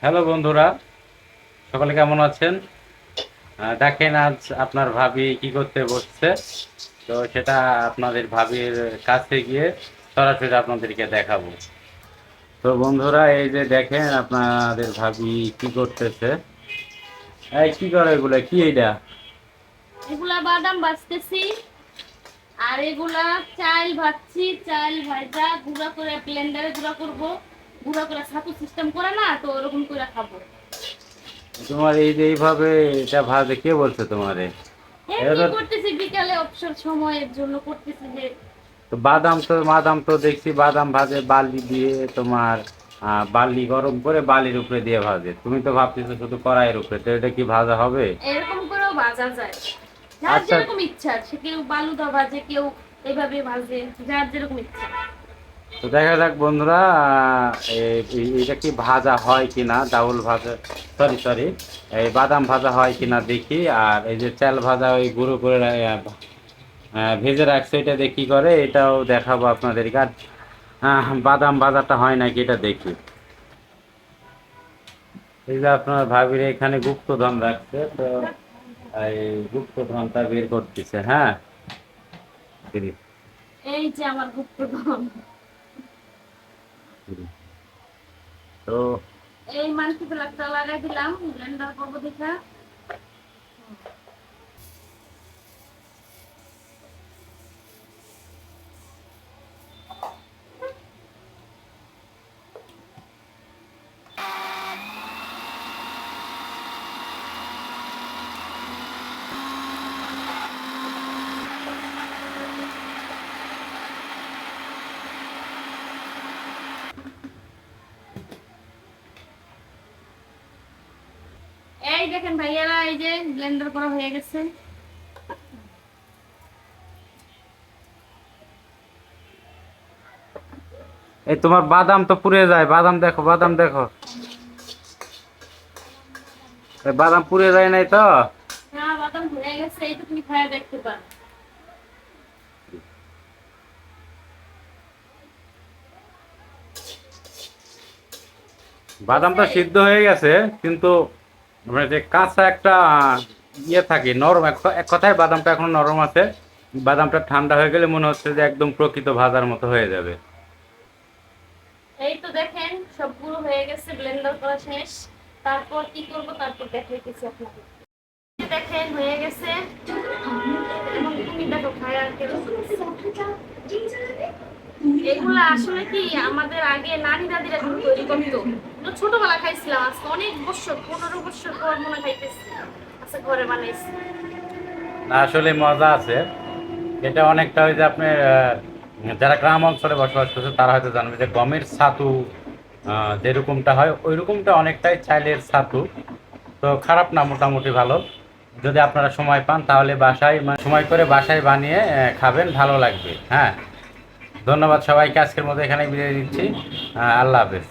Hello বন্ধুরা, সকলে কেমন আছেন? দেখেন আজ আপনার ভাবি কি করতে বসছে। তো সেটা আপনাদের ভাবির কাছে গিয়ে সরাসরি আপনাদেরকে দেখাবো। তো বন্ধুরা, এই যে দেখেন আপনাদের ভাবি কি করতেছে। এই কি করে এগুলা, কি এইটা? এগুলা বাদাম ভাজতেছি। আর এগুলা চাল ভাজছি। চাল ভাজা গুঁড়া করে ব্লেন্ডারে গুঁড়া করব। গুঁড়া করে ছাতু সিস্টেম করে না, তো ওরকম করে খাবো। তোমার এই যে এইভাবে এটা ভাজে কে বলছে তোমারে? এটা এমনি তো করতেছি, বিকালে অবসর সময়ের জন্য করতেছি যে। তো বাদাম তো দেখছি বাদাম ভাজে বালি দিয়ে তোমার বালি গরম করে বালির উপরে দিয়ে ভাজে। তুমি তো ভাবতেছো শুধু কড়াইয়ের উপরে, তো এটা কি ভাজা হবে? এরকম করেও ভাজা যায়। যার আচ্ছা, যেরকম ইচ্ছা, সে কেউ বালুদা ভাজে, কেউ এভাবে ভাজে। যার যেরকম ইচ্ছা। তো দেখা যাক বন্ধুরা, এটা কি ভাজা হয় কিনা, ডাউল ভাজা, সরি সরি, এই বাদাম ভাজা হয় কিনা দেখি। আর এই যে চাল ভাজা ওই গুঁড়ো করে ভেজে রাখছে, এটা দিয়ে কি করে এটাও দেখাবো আপনাদেরকে। আর বাদাম ভাজাটা হয় নাকি এটা দেখি। এই যে আপনার ভাবির এখানে গুপ্তধন রাখছে, তো এই গুপ্তধনটা বের করতেছে। হ্যাঁ, দিদি, এই যে আমার গুপ্তধন। দিদি। তো এই মানকি প্লাগটা লাগাই দিলাম, ব্লেন্ডার করবো দেখা। এই দেখেন ভাইয়ারা, এই যে ব্লেন্ডার করা হয়ে গেছে। এই তোমার বাদাম তো পুড়ে যায়, বাদাম দেখো, বাদাম দেখো, এই বাদাম পুড়ে যায় নাই তো? না, বাদাম হয়ে গেছে, এইটা তুমি খায়া দেখতে পারো। বাদাম তো হয়েছে। সিদ্ধ হয়ে গেছে, কিন্তু মানে যে কাঁচা একটা ইয়ে থাকে নরম, এক কথায় বাদামটা এখন নরম আছে। বাদামটা ঠান্ডা হয়ে গেলে মনে হচ্ছে যে একদম প্রকৃত ভাজার মতো হয়ে যাবে। এই তো দেখেন সবগুলো হয়ে গেছে, ব্লেন্ডার করা শেষ। তারপর কি করব, তারপর দেখাইতেছি আপনাদের। দেখেন হয়ে গেছে। এবং তুমি দেখো খায়া কেরকম। এগুলা আসলে কি আমাদের আগে নানি দাদিরা কিন্তু তৈরি করতো। এগুলো ছোটবেলা খাইছিলাম, আজকে অনেক বছর, 15 বছর পর মনে খাইতেছি। আচ্ছা, ঘরে বানাইছি। না, আসলে মজা আছে। এটা অনেকটা ওই যে আপনার যারা গ্রাম অঞ্চলে বসবাস করছে তারা হয়তো জানবে যে গমের ছাতু যেরকমটা হয় ওই রকমটা অনেকটাই চাইলের ছাতু। তো খারাপ না, মোটামুটি ভালো। যদি আপনারা সময় পান তাহলে বাসায় সময় করে বাসায় বানিয়ে খাবেন, ভালো লাগবে। হ্যাঁ, ধন্যবাদ সবাইকে, আজকের মতো এখানে বিদায় দিচ্ছি। আল্লাহ হাফেজ।